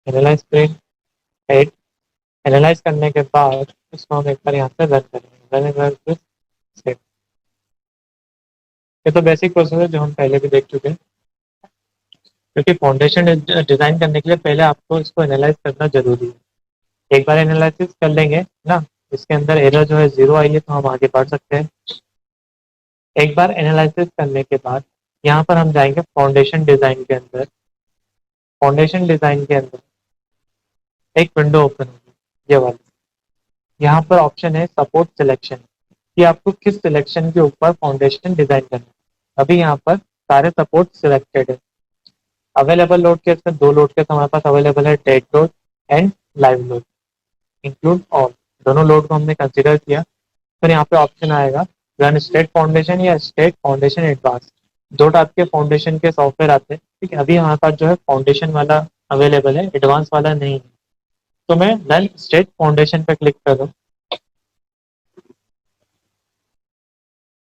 Analyse print head. Analyse करने के बाद इसको हम एक बार यहाँ से रन करेंगे, रन करके सेव। ये तो बेसिक प्रोसेस है जो हम पहले भी देख चुके हैं, क्योंकि फाउंडेशन डिजाइन करने के लिए पहले आपको इसको एनालाइज करना जरूरी है। एक बार एनालिसिस कर लेंगे ना, इसके अंदर एरर जो है जीरो आई है तो हम आगे बढ़ सकते हैं। एक बार एनालिसिस करने के बाद यहाँ पर हम जाएंगे फाउंडेशन डिजाइन के अंदर। फाउंडेशन डिजाइन के अंदर एक विंडो ओपन होगी, ये वाली। यहाँ पर ऑप्शन है सपोर्ट सिलेक्शन, कि आपको किस सिलेक्शन के ऊपर फाउंडेशन डिजाइन करना है। अभी यहाँ पर सारे सपोर्ट सिलेक्टेड है। अवेलेबल लोड के इसमें दो लोड के हमारे पास अवेलेबल है, dead load and live load. Include all, दोनों लोड को हमने कंसिडर किया। फिर यहाँ पे ऑप्शन आएगा रन स्टेट फाउंडेशन या स्टेट फाउंडेशन एडवांस। दो टाइप के फाउंडेशन के सॉफ्टवेयर आते हैं, ठीक है। अभी हमारे पास जो है फाउंडेशन वाला अवेलेबल है, एडवांस वाला नहीं है। तो मैं रन स्टेट फाउंडेशन पे क्लिक कर दूँ।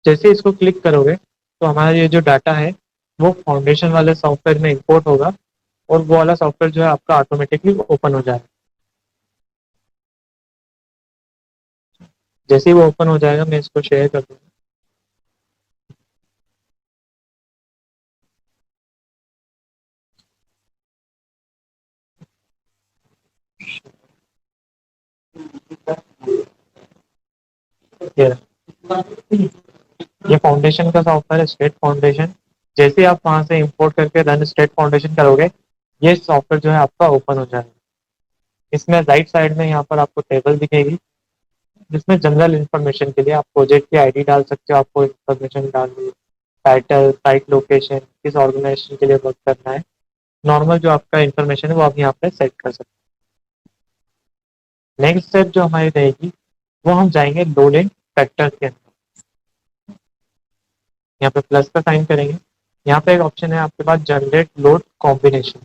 जैसे इसको क्लिक करोगे तो हमारा ये जो डाटा है वो फाउंडेशन वाले सॉफ्टवेयर में इंपोर्ट होगा, और वो वाला सॉफ्टवेयर जो है आपका ऑटोमेटिकली ओपन हो जाएगा। जैसे ही वो ओपन हो जाएगा मैं इसको शेयर कर दूंगा। ये ये फाउंडेशन का सॉफ्टवेयर है, स्टेट फाउंडेशन। जैसे ही आप वहां से इंपोर्ट करके रन स्टेट फाउंडेशन करोगे, ये सॉफ्टवेयर जो है आपका ओपन हो जाएगा। इसमें राइट साइड में यहाँ पर आपको टेबल दिखेगी, जिसमें जनरल इन्फॉर्मेशन के लिए आप प्रोजेक्ट की आईडी डाल सकते हो, आपको इन्फॉर्मेशन डालनी है, टाइटल, साइट लोकेशन, किस ऑर्गेनाइजेशन के लिए वर्क करना है। नॉर्मल जो आपका इन्फॉर्मेशन है वो आप यहाँ पे सेट कर सकते हैं। नेक्स्ट स्टेप जो हमारी रहेगी वो हम जाएंगे लोड इन फैक्टर्स के अंदर। यहाँ पे प्लस का साइन करेंगे। यहाँ पे एक ऑप्शन है आपके पास generate load combination.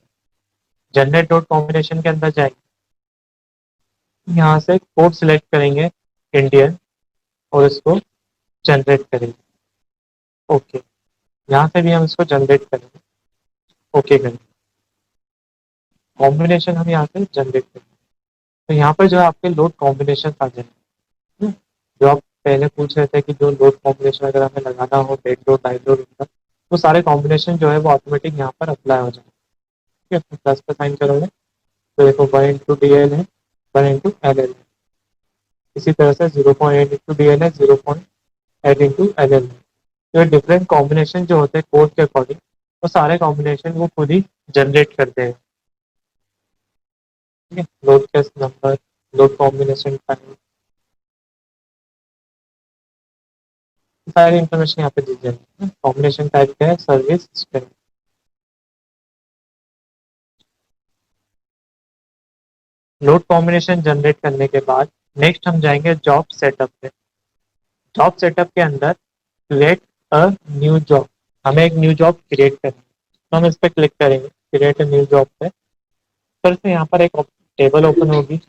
Generate load combination के अंदर जाएंगे, यहाँ से कोड सिलेक्ट करेंगे इंडियन, और इसको जनरेट करेंगे। ओके, यहाँ से भी हम इसको जनरेट करेंगे। ओके करेंगे, कॉम्बिनेशन हम यहाँ से जनरेट करेंगे। तो यहाँ पर जो है आपके लोड कॉम्बिनेशन आ जाएंगे। जो आप पहले पूछ रहे थे कि जो लोड कॉम्बिनेशन अगर हमें लगाना हो, डेड लोड, लाइव लोड, उनका वो सारे कॉम्बिनेशन जो है वो ऑटोमेटिक यहाँ पर अप्लाई हो जाएंगे। ठीक है, प्लस पे साइन करोगे तो देखो 1 इंटू DL है, 1 इंटू LL है। इसी तरह से 0.8 इंटू DL है, 0.8 इंटू LL है। तो डिफरेंट कॉम्बिनेशन जो होते हैं कोड के अकॉर्डिंग, वो सारे कॉम्बिनेशन वो खुद ही जनरेट करते हैं। ठीक है, load test number, load combination time, सारी इन्फॉर्मेशन यहाँ पे दी जाएगी। कॉम्बिनेशन टाइप क्या है, service string. Load combination generate करने के बाद नेक्स्ट हम जाएंगे जॉब सेटअप पे। जॉब सेटअप के अंदर क्रिएट अ न्यू जॉब, हमें एक न्यू जॉब क्रिएट करनी है। तो हम इस पर क्लिक करेंगे क्रिएट अ न्यू जॉब पे। फिर से यहाँ पर एक टेबल ओपन होगी,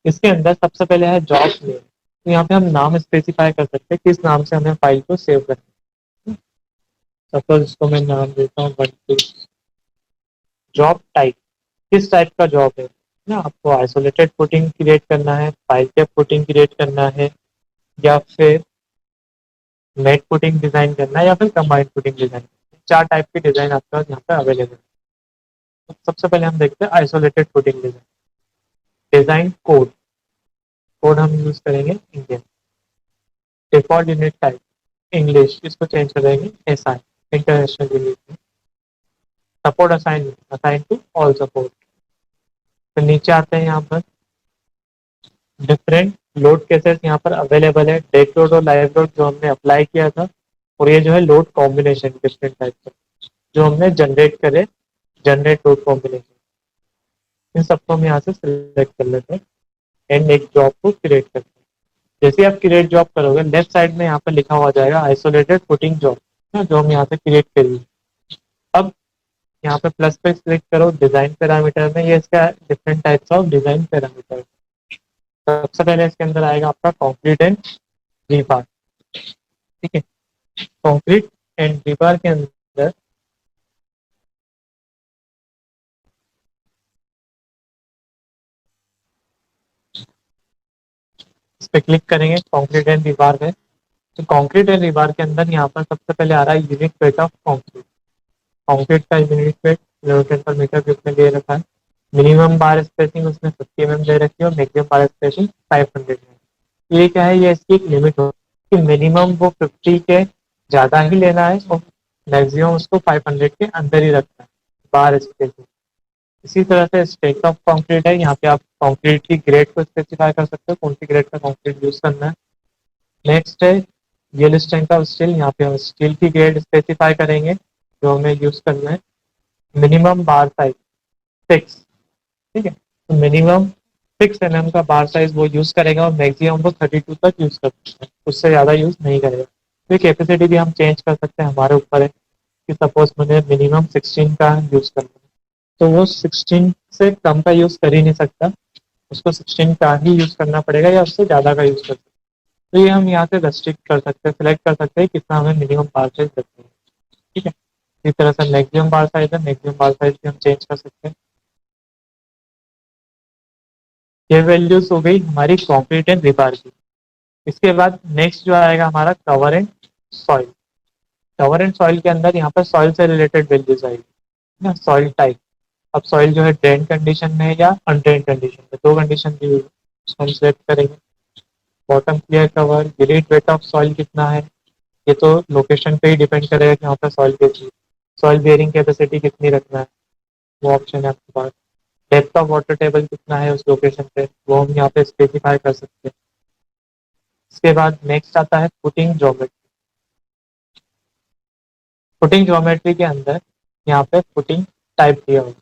इसके अंदर सबसे पहले है जॉब नेम। तो यहाँ पे हम नाम स्पेसिफाई कर सकते हैं किस नाम से हमें फाइल को सेव करना है। सपोज इसको मैं नाम देता हूँ 1 2। जॉब टाइप, किस टाइप का जॉब है ना, आपको आइसोलेटेड फुटिंग क्रिएट करना है, फाइल कैप फुटिंग क्रिएट करना है, या फिर नेट फुटिंग डिजाइन करना है, या फिर कंबाइंड फुटिंग डिजाइन। चार टाइप की डिजाइन आपके पास यहाँ पे अवेलेबल है। तो सबसे पहले हम देखते हैं isolated footing design. Design code, code हम यूज करेंगे Indian. Default unit type English, इसको चेंज कर देंगे SI, international unit. Support assign, assign to all support. तो नीचे आते हैं यहाँ पर डिफरेंट लोड केसेस यहाँ पर अवेलेबल है, डेड लोड और लाइव लोड जो हमने अप्लाई किया था, और ये जो है लोड कॉम्बिनेशन डिफरेंट टाइप का जो हमने जनरेट करे, जनरेट लोड कॉम्बिनेशन। इन सबको हम यहाँ से सिलेक्ट कर लेते हैं एंड एक जॉब को क्रिएट करते हैं। जैसे आप क्रिएट जॉब करोगे लेफ्ट साइड में यहाँ पर लिखा हुआ जाएगा आइसोलेटेड फुटिंग जॉब, जो हम यहाँ से क्रिएट करेंगे। अब यहाँ पे प्लस पे क्लिक करो डिजाइन पैरामीटर में, ये इसका different types of design parameter. सबसे पहले इसके अंदर आएगा आपका कॉन्क्रीट एंड रीबार। ठीक है, कॉन्क्रीट एंड रीबार के अंदर इस पर क्लिक करेंगे कंक्रीट एंड रिबार में। तो कंक्रीट एंड रिबार के अंदर यहाँ पर सबसे पहले आ रहा है unit weight of concrete. Concrete का यूनिट वेट किलोमीटर पर मीटर क्यूब में दे रखा है। मिनिमम बार स्पेसिंग उसमें 50 mm दे रखी है और मैक्सिमम बार स्पेसिंग 500 है। ये क्या है, ये इसकी एक लिमिट हो कि मिनिमम वो 50 के ज़्यादा ही लेना है और मैक्सिमम उसको 500 के अंदर ही रखना है बार स्पेसिंग। इसी तरह से स्टेक ऑफ कंक्रीट है, यहाँ पे आप कंक्रीट की ग्रेड को स्पेसिफाई कर सकते हो, कौन सी ग्रेड का कंक्रीट यूज करना है। नेक्स्ट है रियल स्ट्रेंथ ऑफ स्टील, यहाँ पे हम स्टील की ग्रेड स्पेसिफाई करेंगे जो हमें यूज करना है। मिनिमम बार साइज 6, ठीक है, तो मिनिमम 6 mm का बार साइज वो यूज करेगा और मैक्सिमम वो 32 तक यूज कर सकता है, उससे ज़्यादा यूज नहीं करेगा। तो कैपेसिटी भी हम चेंज कर सकते हैं, हमारे ऊपर है कि सपोज मुझे मिनिमम 16 का यूज करना है तो वो 16 से कम का यूज कर ही नहीं सकता, उसको 16 का ही यूज करना पड़ेगा या उससे ज़्यादा का यूज कर सकते हैं। तो ये हम यहाँ से रेस्ट्रिक्ट कर सकते हैं, सिलेक्ट कर सकते हैं कितना हमें मिनिमम बार साइज रखना है, ठीक है। इस तरह से मैक्सिमम बार साइज है, मैक्सिमम बार साइज भी हम चेंज कर सकते हैं। ये वैल्यूज हो गई हमारी कंक्रीट एंड रिबार की। इसके बाद नेक्स्ट जो आएगा हमारा cover and soil. Cover and soil के अंदर यहाँ पर सॉइल से रिलेटेड वैल्यूज आएगी ना, सॉइल टाइप। अब सॉइल जो है ड्रेन कंडीशन में है या अनड्रेन कंडीशन में, दो कंडीशन दी हुई है, उसको हम सिलेक्ट करेंगे। Bottom clear cover, great weight of soil कितना है, ये तो लोकेशन पे ही डिपेंड करेगा कि वहाँ पर सॉइल कैसी है। सॉइल बेयरिंग कैपेसिटी कितनी रखना है, वो ऑप्शन है आपके पास। डेप्थ ऑफ वाटर टेबल कितना है उस लोकेशन पे, वो हम यहाँ पे स्पेसिफाई कर सकते हैं। इसके बाद नेक्स्ट आता है फुटिंग ज्योमेट्री। फुटिंग ज्योमेट्री के अंदर यहाँ पे फुटिंग टाइप दिया होगा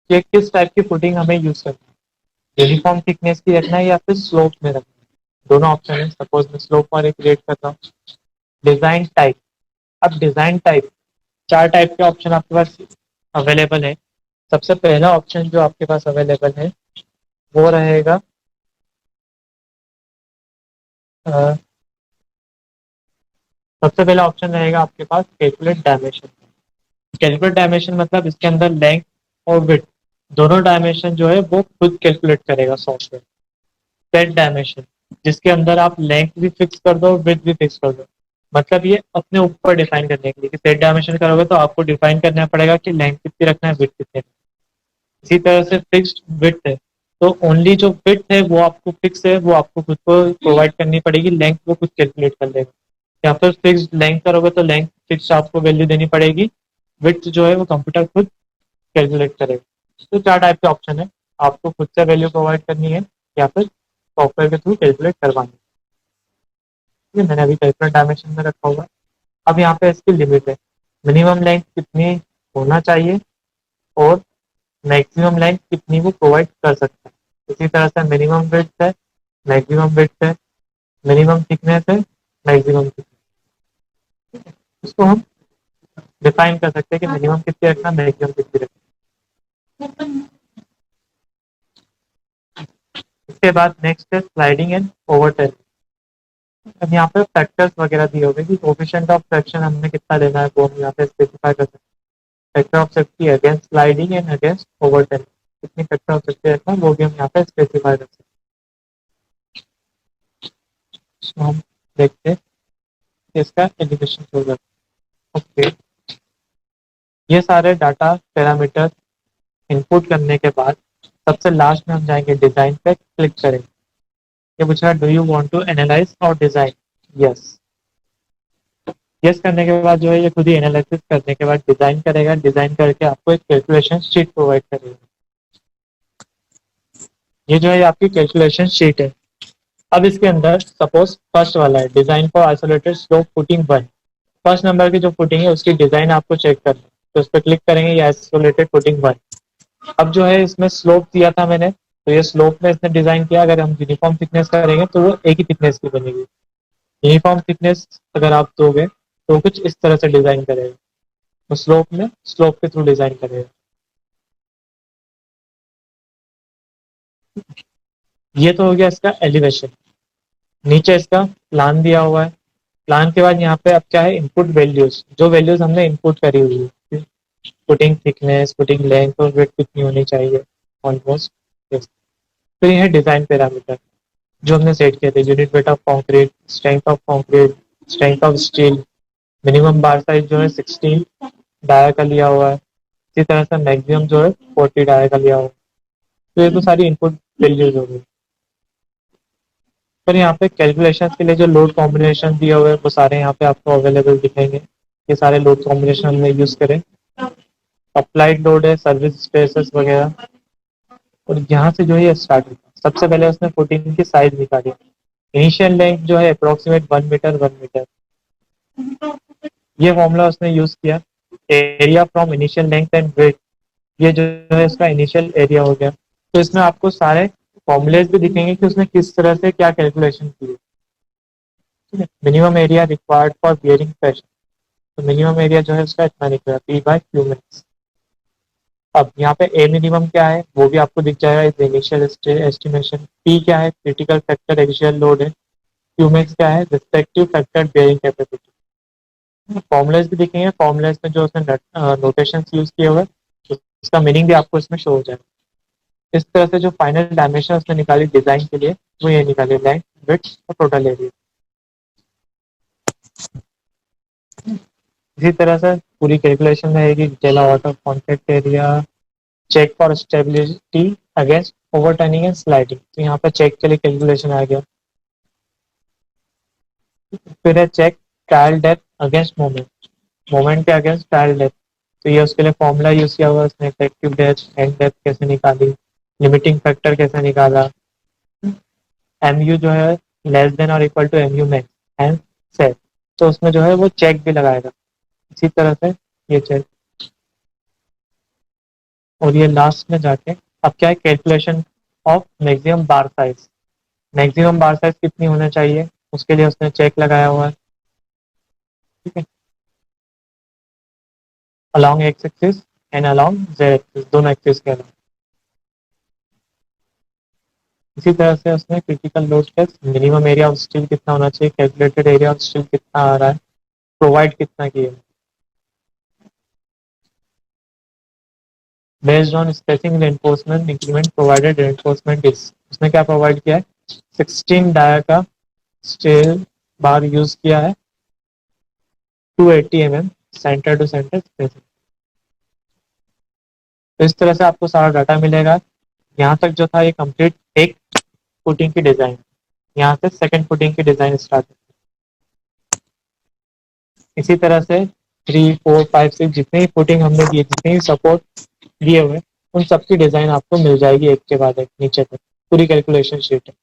कि किस टाइप की फुटिंग हमें यूज करनी है, यूनिफॉर्म थिकनेस की रखना है या फिर स्लोप में रखना है, दोनों ऑप्शन है। सपोज मैं स्लोप वाले क्रिएट करता हूँ। डिजाइन टाइप, अब डिजाइन टाइप 4 टाइप के ऑप्शन आपके पास अवेलेबल है। सबसे पहला ऑप्शन जो आपके पास अवेलेबल है वो रहेगा सबसे पहला ऑप्शन रहेगा आपके पास कैलकुलेट डायमेंशन। कैलकुलेट डायमेंशन मतलब इसके अंदर लेंथ और विड्थ दोनों डायमेंशन जो है वो खुद कैलकुलेट करेगा सॉफ्टवेयर। सेट डायमेंशन जिसके अंदर आप लेंथ भी फिक्स कर दो, विड्थ भी फिक्स कर दो। मतलब ये अपने ऊपर डिफाइन करने के लिए कि सेट डायमेंशन करोगे तो आपको डिफाइन करना पड़ेगा कि लेंथ कितनी रखना है, विड्थ कितनी। इसी तरह से फिक्स्ड विड्थ है, तो ओनली जो विड्थ है वो आपको फिक्स है, वो आपको खुद को प्रोवाइड करनी पड़ेगी, लेंथ वो खुद कैलकुलेट कर लेगा। या फिर फिक्स्ड लेंथ करोगे तो लेंथ फिक्स आपको वैल्यू देनी पड़ेगी, विड्थ जो है वो कंप्यूटर खुद कैलकुलेट करेगा। तो 4 टाइप के ऑप्शन है, आपको खुद से वैल्यू प्रोवाइड करनी है या फिर सॉफ्टवेयर के थ्रू कैलकुलेट करवानी है। ठीक है, मैंने अभी कैलकुलेट डायमेंशन में रखा हुआ है। अब यहाँ पे इसकी लिमिट है, मिनिमम लेंथ कितनी होना चाहिए और मैक्सिमम लेंथ कितनी वो प्रोवाइड कर सकता है। इसी तरह से मिनिमम विड्थ है, मैक्सिमम विड्थ है, मिनिमम थिकनेस है, मैक्सिमम थिकनेस। इसको हम डिफाइन कर सकते हैं कि मिनिमम कितनी रखना, मैक्सिमम कितनी रखना। इसके बाद नेक्स्ट है स्लाइडिंग एंड ओवरटेल। अब यहाँ पे फैक्टर्स वगैरह दिए होंगे कि कोफिशिएंट ऑफ फ्रैक्शन हमने कितना लेना है, वो हम यहाँ पे स्पेसिफाई कर सकते हैं। Factor of safety against sliding and against overturning कितनी फैक्टर ऑफ सेफ्टी रखना है वो भी हम यहाँ पे स्पेसिफाई कर सकते हैं। तो हम देखते हैं कि इसका एलिवेशन होगा। ओके, ये सारे डाटा पैरामीटर इनपुट करने के बाद सबसे लास्ट में हम जाएंगे डिजाइन पे क्लिक करेंगे। ये पूछा do you want to analyse और डिजाइन, यस। यस करने के बाद जो है ये खुद ही एनालिसिस करने के बाद डिजाइन करेगा, डिजाइन करके आपको एक कैलकुलेशन शीट प्रोवाइड करेगा। ये जो है आपकी कैलकुलेशन शीट है। अब इसके अंदर सपोज फर्स्ट वाला है design for isolated slope footing 1। First number की जो फुटिंग है उसकी डिजाइन आपको चेक करना है, तो उस पर क्लिक करेंगे, ये आइसोलेटेड फुटिंग 1। अब जो है इसमें स्लोप दिया था मैंने, तो ये स्लोप में इसने डिजाइन किया। अगर हम यूनिफॉर्म थिकनेस करेंगे तो वो एक ही थिकनेस की बनेगी। यूनिफॉर्म थिकनेस अगर आप दोगे तो कुछ इस तरह से डिजाइन करेगा, तो स्लोप में स्लोप के थ्रू डिजाइन करेगा। ये तो हो गया इसका एलिवेशन। नीचे इसका प्लान दिया हुआ है। प्लान के बाद यहाँ पे अब क्या है, इनपुट वैल्यूज, जो वैल्यूज हमने इनपुट करी हुई है, फुटिंग थिकनेस, फुटिंग लेंथ और विड्थ कितनी होनी चाहिए ऑलमोस्ट। फिर ये है डिजाइन पैरामीटर। जो हमने सेट किए थे, unit weight of concrete, strength of concrete, strength of steel, minimum bar size जो है 16 डाया का लिया हुआ है, इसी तरह से मैक्सिमम जो है 40 डाया का लिया हुआ है। तो ये तो सारी इनपुट वैल्यूज हो गई। पर यहाँ पे कैलकुलेशन के लिए जो लोड कॉम्बिनेशन दिए हुए हैं वो सारे यहाँ पे आपको अवेलेबल दिखेंगे। ये सारे लोड कॉम्बिनेशन हमने यूज करें। अप्लाइड लोड है, सर्विस स्पेसेस वगैरह, और यहाँ से जो है स्टार्ट होता है। सबसे पहले उसने फुटिंग की साइज निकाली। इनिशियल लेंथ जो है अप्रोक्सीमेट 1 मीटर 1 मीटर, ये फॉर्मूला उसने यूज किया। Area from initial length and weight, ये जो है इसका इनिशियल एरिया हो गया। तो इसमें आपको सारे फॉर्मूलेज भी दिखेंगे कि उसने किस तरह से क्या कैलकुलेशन की है। ठीक है, minimum area required for bearing pressure, तो मिनिमम एरिया जो है उसका इतना निकला, पी बाय क्यू मैक्स। अब यहाँ पे ए मिनिमम क्या है वो भी आपको दिख जाएगा इस इनिशियल एस्टिमेशन। पी क्या है, क्रिटिकल फैक्टर एक्सियल लोड है। क्यू मैक्स क्या है, respective factor bearing capacity. Formulas भी दिखेंगे, फॉर्मुलेज में जो उसने नोटेशन यूज किए हुए हैं उसका मीनिंग भी आपको इसमें शो हो जाएगा। इस तरह से जो फाइनल डायमेंशन उसने निकाली डिजाइन के लिए वो ये निकाली, लेंथ, विड्थ और टोटल एरिया। इसी तरह से पूरी कैलकुलेशन रहेगी। Detail out of contract area, check for stability against overturning and sliding, तो यहाँ पर चेक के लिए कैलकुलेशन आ गया। फिर है check trial depth against moment, moment के अगेंस्ट ट्रायल डेप्थ, तो ये उसके लिए फॉर्मूला यूज किया हुआ उसने। इफेक्टिव डेप्थ, एंड डेप्थ कैसे निकाली, लिमिटिंग फैक्टर कैसे निकाला, एम यू जो है लेस देन और equal to M U max and set, तो उसमें जो है वो चेक भी लगाएगा इसी तरह से ये चेक। और ये लास्ट में जाके अब क्या है, calculation of maximum bar size. Maximum bar size कितनी होना चाहिए उसके लिए उसने चेक लगाया हुआ है। ठीक है, along X axis and along Z axis, दोनों एक्सिस के अलॉन्ग। इसी तरह से उसने critical load test, minimum area of steel कितना होना चाहिए, कैलकुलेटेड एरिया ऑफ स्टील कितना आ रहा है, प्रोवाइड कितना किया। Based on spacing reinforcement increment provided reinforcement is, उसने क्या प्रोवाइड किया है, 16 डाया का स्टील बार यूज किया है, 280 mm centre to centre spacing. तो इस तरह से आपको सारा डाटा मिलेगा। यहाँ तक जो था ये कंप्लीट एक फुटिंग की डिजाइन। यहाँ से सेकंड फुटिंग की डिजाइन स्टार्ट होती है। इसी तरह से 3 4 5 6 जितने ही फुटिंग हमने दिए, जितने ही सपोर्ट दिए हुए, उन सबकी डिजाइन आपको मिल जाएगी एक के बाद एक नीचे तक। पूरी कैलकुलेशन शीट है।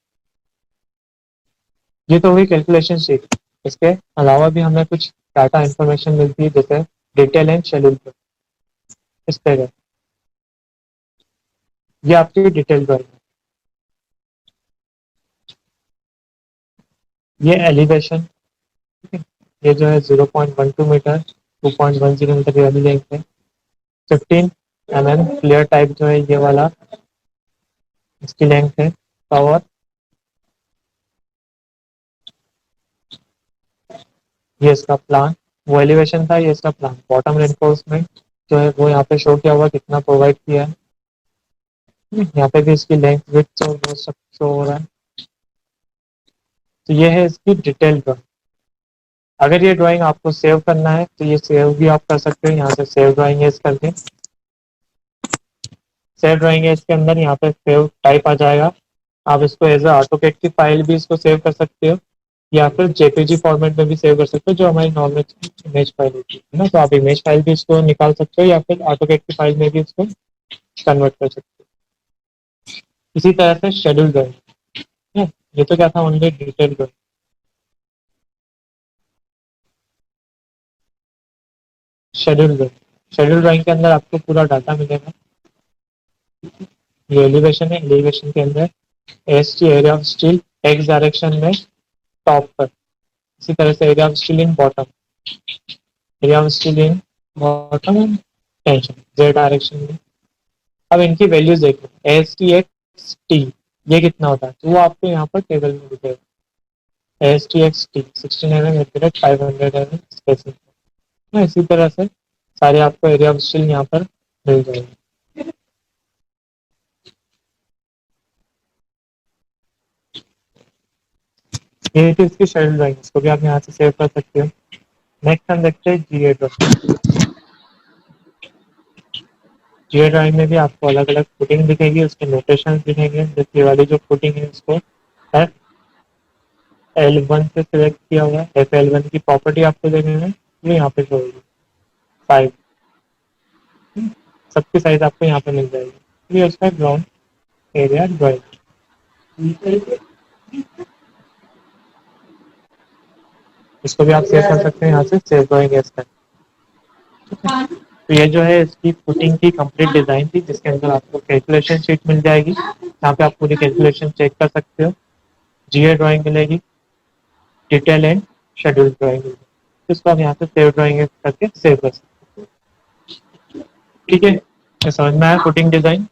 ये तो हुई कैलकुलेशन शीट। इसके अलावा भी हमें कुछ डाटा इंफॉर्मेशन मिलती है, जैसे डिटेल एंड शेड्यूल पर। इस तरह ये आपकी डिटेल पर है। ये एलिवेशन, ये जो है 0.12 मीटर 2.10 मीटर ये वाली लेंथ है। 15 mm फ्लेयर टाइप जो है ये वाला इसकी लेंथ है। और ये इसका प्लान, वो एलिवेशन था, ये इसका प्लान। बॉटम रेनफोर्समेंट जो है वो यहाँ पे शो किया हुआ कितना प्रोवाइड किया है। यहाँ पे भी इसकी लेंथ विड्थ और वो सब शो हो रहा है। तो ये है इसकी डिटेल ड्राइंग। अगर ये ड्राइंग आपको सेव करना है तो ये सेव भी आप कर सकते हो। यहाँ से सेव ड्राइंग एज करके सेव ड्राइंग एज के अंदर यहाँ पे सेव टाइप आ जाएगा। आप इसको एज ऑटोकेट की फाइल भी इसको सेव कर सकते हो, या फिर जेपीजी फॉर्मेट में भी सेव कर सकते हो, जो हमारी नॉर्मल इमेज फाइल होती है ना। तो आप इमेज फाइल भी इसको निकाल सकते हो या फिर ऑटोकेट की फाइल में भी इसको कन्वर्ट कर सकते हो। इसी तरह से शेड्यूल ड्राइंग, ये तो क्या था, only detail drawing. Schedule drawing के अंदर आपको पूरा डाटा मिलेगा। ये एलिवेशन है, एलिवेशन के अंदर S T area of steel x direction में टॉप पर। इसी तरह से area of steel in bottom, area of steel in bottom tension Z direction में। अब इनकी वैल्यूज देखो, एस टी एक्स टी ये कितना होता है, तो वो आपको यहाँ पर टेबल में दिखेगा। S T x T 16 mm accurate 500 mm spacing. इसी तरह से सारे आपको एरिया ऑफ स्टील यहाँ पर मिल जाएंगे। ये थी इसकी शेड्यूल ड्राइंग, इसको भी आप यहाँ से सेव कर सकते हो। नेक्स्ट हम देखते हैं जीए ड्राइंग। जीए ड्राइंग में भी आपको अलग अलग फुटिंग दिखेगी, उसके नोटेशन दिखेंगे। जैसे ये वाली जो फुटिंग है उसको F L1 से सिलेक्ट किया हुआ है। F L1 की प्रॉपर्टी आपको देने में ये यहाँ पे शो होगी साइज, सबकी साइज आपको यहाँ पे मिल जाएगी। ये उसका ग्राउंड एरिया ड्राइंग। इसको भी आप सेव कर सकते हैं यहाँ से, सेव ड्राइंग एज कर। तो ये जो है इसकी फुटिंग की कंप्लीट डिजाइन थी, जिसके अंदर आपको कैलकुलेशन शीट मिल जाएगी। यहाँ पे आप पूरी कैलकुलेशन चेक कर सकते हो। जीए ड्राइंग मिलेगी, डिटेल एंड शेड्यूल ड्राइंग मिलेगी। इसको आप यहाँ से सेव ड्राइंग करके सेव कर सकते हो। ठीक है, ये समझ में आया footing design?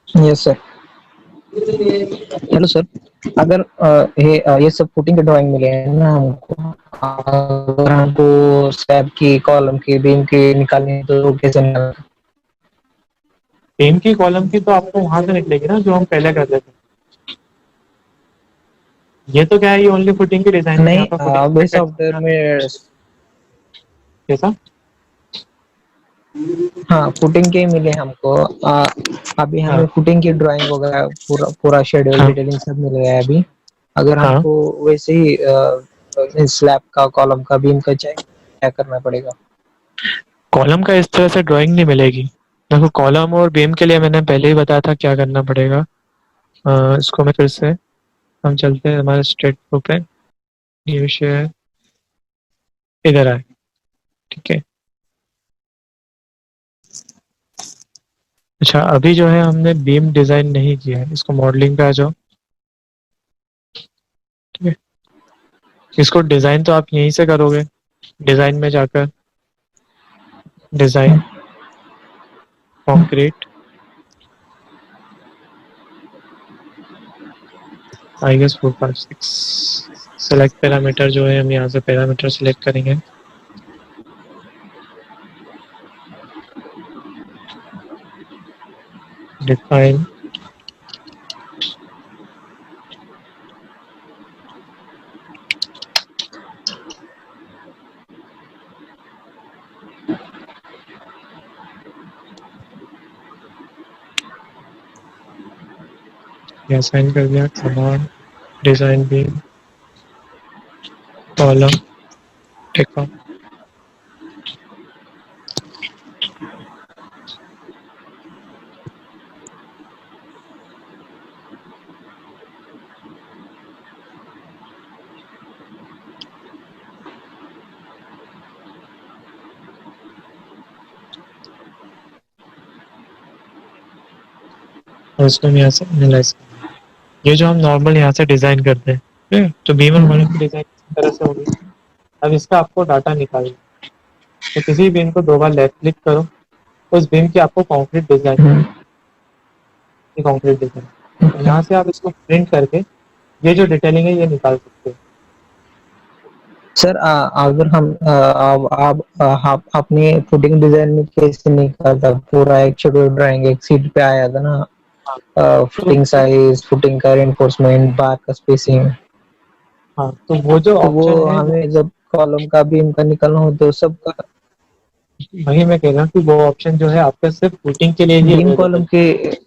Yes sir. Hello sir, अगर ये सब फुटिंग के ड्राइंग मिले हैं ना हमको, अगर हमको स्लैब की, कॉलम की, बीम की निकालनी है तो कैसे निकालें? बीम की कॉलम की तो आपको वहां से निकलेगी ना, जो हम पहले करते थे। ये तो क्या है, ये ओनली फुटिंग की डिजाइन है, यहाँ नहीं, पर फुटिंग अभी सॉफ्टवेयर में, कैसा? हाँ फुटिंग के ही मिले हमको। अभी हाँ हमें फुटिंग की ड्राइंग वगैरह पूरा पूरा शेड्यूल हाँ डिटेलिंग सब मिल गया है अभी। अगर हाँ। हमको वैसे ही स्लैब का, कॉलम का, बीम का चाहिए, क्या करना पड़ेगा? कॉलम का इस तरह से ड्राइंग नहीं मिलेगी। देखो, कॉलम और बीम के लिए मैंने पहले ही बताया था क्या करना पड़ेगा। इसको मैं फिर से, हम चलते हैं हमारे स्ट्रेट बुक पे। ये विषय है, इधर आए। ठीक है, अच्छा अभी जो है हमने बीम डिजाइन नहीं किया है, इसको मॉडलिंग पे आ जाओ। ठीक है, इसको डिजाइन तो आप यहीं से करोगे, डिजाइन में जाकर design, concrete, I guess 456 select parameter जो है, हम यहाँ से पैरामीटर सेलेक्ट करेंगे। डिफाइन, या साइन कर दिया। Command design beam column take. और इसको हम यहाँ से एनालाइज, ये जो हम नॉर्मल यहाँ से डिजाइन करते हैं, ठीक है, तो बीम और कॉलम की डिजाइन इस तरह से होगी। अब इसका आपको डाटा निकालना है। तो किसी बीम को दो बार लेफ्ट क्लिक करो, उस बीम की आपको कॉन्क्रीट डिजाइन निकालनी है, कॉन्क्रीट डिजाइन। तो यहाँ से आप इसको प्रिंट करके ये जो डिटेलिंग है ये निकाल सकते हो। सर, अगर हम आप अपने फुटिंग डिजाइन में कैसे निकालता? पूरा एक शेड्यूल ड्राइंग एक सीट पे आया था ना, हाँ तो फुटिंग साइज, फुटिंग का रेनफोर्समेंट, बार का स्पेसिंग। हाँ, तो वो जो तो वो ऑप्शन है वो, हमें जब कॉलम का, बीम का निकालना हो तो सबका वही मैं कह रहा हूँ कि वो ऑप्शन जो है आपका सिर्फ फुटिंग के लिए ही बीम अवेलेबल कॉलम के? है।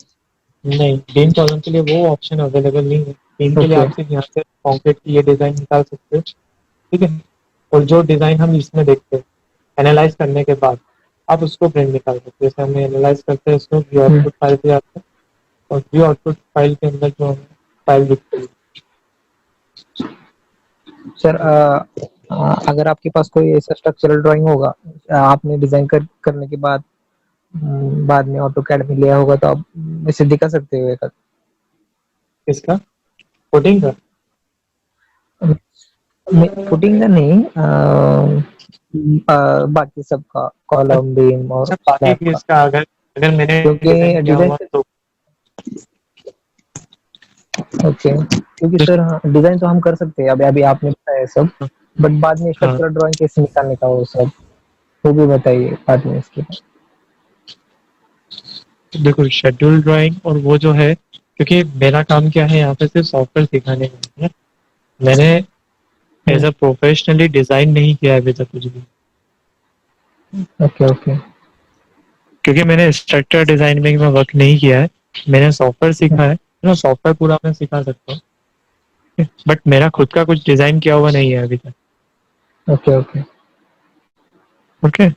नहीं, बीम कॉलम के लिए वो ऑप्शन अवेलेबल नहीं है। बीम के लिए ओके। आप सिर्फ यहाँ से कॉन्क्रीट की ये डिजाइन निकाल सकते हो। ठीक है, और जो डिजाइन हम इसमें देखते हैं एनालाइज करने के बाद आप उसको प्रिंट निकाल सकते हैं। जैसे हमें एनालाइज करते हैं इसको, व्यू आउटपुट फाइल पे जाते हैं और व्यू आउटपुट फाइल के अंदर जो हमें फाइल दिखती है। सर, अगर आपके पास कोई ऐसा स्ट्रक्चरल ड्राइंग होगा, आपने डिजाइन करने के बाद बाद में ऑटो कैड में लिया होगा, तो आप इसे दिखा सकते हो एक? इसका कोडिंग का, फुटिंग का नहीं, बाकी सबका, कॉलम, बीम और अच्छा बाकी स्लैब की का। इसका अगर अगर मैंने डिजाइन क्योंकि किया डिजाइन, हुआ तो ओके, क्योंकि सर हाँ, डिजाइन तो हम कर सकते हैं, अभी अभी आपने बताया सब, बट बाद में हाँ, स्ट्रक्चरल ड्राइंग कैसे निकालने का वो सब, वो भी बताइए बाद में इसके बाद। देखो शेड्यूल ड्राइंग और वो जो है, क्योंकि मेरा काम क्या है यहाँ पे सिर्फ सॉफ्टवेयर सिखाने का है। मैंने एज अ प्रोफेशनली डिजाइन नहीं किया है अभी तक कुछ भी, ओके ओके। क्योंकि मैंने स्ट्रक्चर डिजाइनिंग में वर्क नहीं किया है। मैंने सॉफ्टवेयर सीखा है ना, सॉफ्टवेयर पूरा मैं सिखा सकता हूँ, बट मेरा खुद का कुछ डिजाइन किया हुआ नहीं है अभी तक। Okay okay. ओके,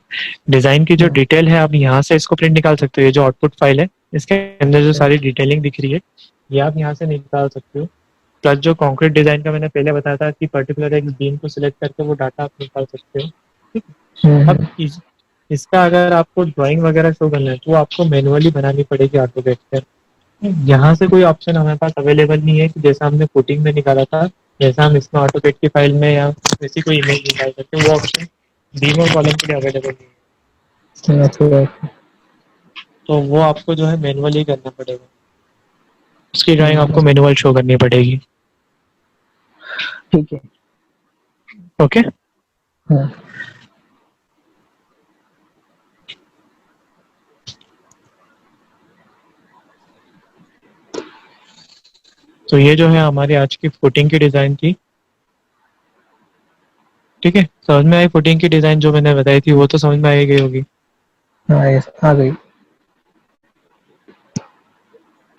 डिजाइन की जो डिटेल है आप यहाँ से इसको प्रिंट निकाल सकते हो। ये जो आउटपुट फाइल है इसके अंदर जो सारी डिटेलिंग दिख रही है ये आप यहाँ से निकाल सकते हो। प्लस जो कॉन्क्रीट डिजाइन का मैंने पहले बताया था कि पर्टिकुलर एक बीम को सिलेक्ट करके वो डाटा आप निकाल सकते हो। ठीक है? अब इसका अगर आपको ड्राइंग वगैरह शो करना है तो वो आपको मैनुअली बनानी पड़ेगी ऑटोकैड पर। यहाँ से कोई ऑप्शन हमारे पास अवेलेबल नहीं है कि जैसा हमने फुटिंग में निकाला था, जैसा हम इसमें ऑटोकैड की फाइल में या वैसी कोई इमेज निकाल सकते हैं, वो ऑप्शन बीम और कॉलम के लिए अवेलेबल नहीं है। ओके। तो वो आपको जो है मैनुअली करना पड़ेगा, उसकी ड्राइंग आपको मैनुअल शो करनी पड़ेगी। ठीक है। ओके, हाँ। तो ये जो है हमारी आज की फुटिंग की डिजाइन थी। ठीक है, समझ में आई फुटिंग की डिजाइन जो मैंने बताई थी, वो तो समझ में आई गई होगी। हाँ यस आ गई। ओके,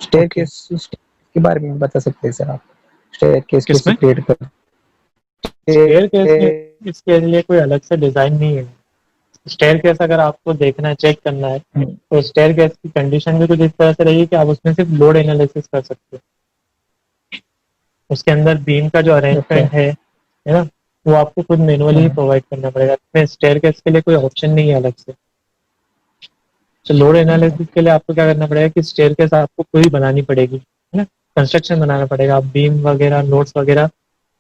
स्टेयरकेस के बारे में बता सकते हैं सर आप? स्टेयरकेस कैसे किसमें? क्रिएट करते स्टेयर केस में हैं? इसके लिए कोई अलग से डिजाइन नहीं है। स्टेयर केस अगर आपको देखना है, चेक करना है, तो स्टेयर केस की कंडीशन भी कुछ इस तरह से रहेगी कि आप उसमें सिर्फ लोड एनालिसिस कर सकते हो। उसके अंदर बीम का जो ओके। अरेंजमेंट है ना, वो आपको खुद मैनुअली ही प्रोवाइड करना पड़ेगा। इसमें स्टेयर केस के लिए कोई ऑप्शन नहीं है अलग से। तो लोड एनालिसिस के लिए आपको क्या करना पड़ेगा कि स्टेयर केस आपको पूरी बनानी पड़ेगी, है ना, कंस्ट्रक्शन बनाना पड़ेगा। आप बीम वगैरह नोट्स वगैरह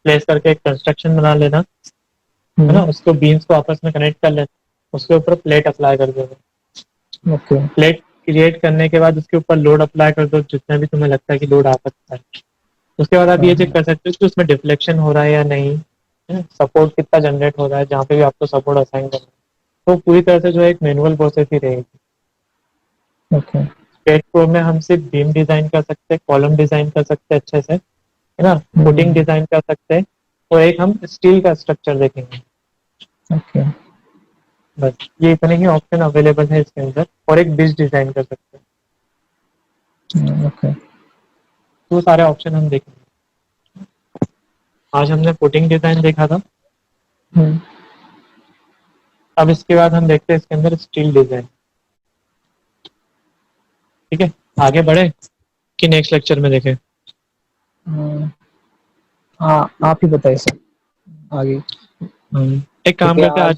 प्लेस करके एक कंस्ट्रक्शन बना लेना, है ना, उसको बीम्स को आपस में कनेक्ट कर लेना, उसके ऊपर प्लेट अप्लाई कर देना। ओके प्लेट क्रिएट करने के बाद उसके ऊपर लोड अप्लाई कर दो, जितना भी तुम्हें लगता है कि लोड आ सकता है। उसके बाद आप ये चेक कर सकते हो कि उसमें डिफ्लेक्शन हो रहा है या नहीं, है ना, सपोर्ट कितना जनरेट हो रहा है जहाँ पे भी आपको सपोर्ट असाइन करना है। तो पूरी तरह से जो है एक मैनुअल प्रोसेस ही रहेगी। ओके। स्केच प्रो में हम सिर्फ बीम डिजाइन कर सकते हैं, कॉलम डिजाइन कर सकते हैं अच्छे से, है ना, फुटिंग डिजाइन कर सकते हैं, और एक हम स्टील का स्ट्रक्चर देखेंगे। ओके बस ये इतने ही ऑप्शन अवेलेबल है इसके अंदर, और एक डिश डिजाइन कर सकते हैं। ओके। तो सारे ऑप्शन हम देखेंगे। आज हमने फुटिंग डिजाइन देखा था, अब इसके बाद हम देखते हैं इसके अंदर स्टील डिजाइन। ठीक है, आगे बढ़े कि नेक्स्ट लेक्चर में देखें? हाँ आप ही बताइए सर आगे, एक काम क्योंकि करते हैं, आज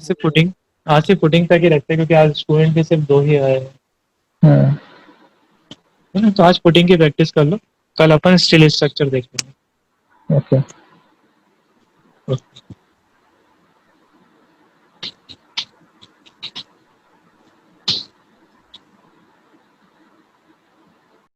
आज से फुटिंग तक ही रखते हैं, क्योंकि आज स्टूडेंट भी सिर्फ दो ही आए हैं, हाँ, है ना। तो आज फुटिंग की प्रैक्टिस कर लो, कल अपन स्टील स्ट्रक्चर देखेंगे। ओके।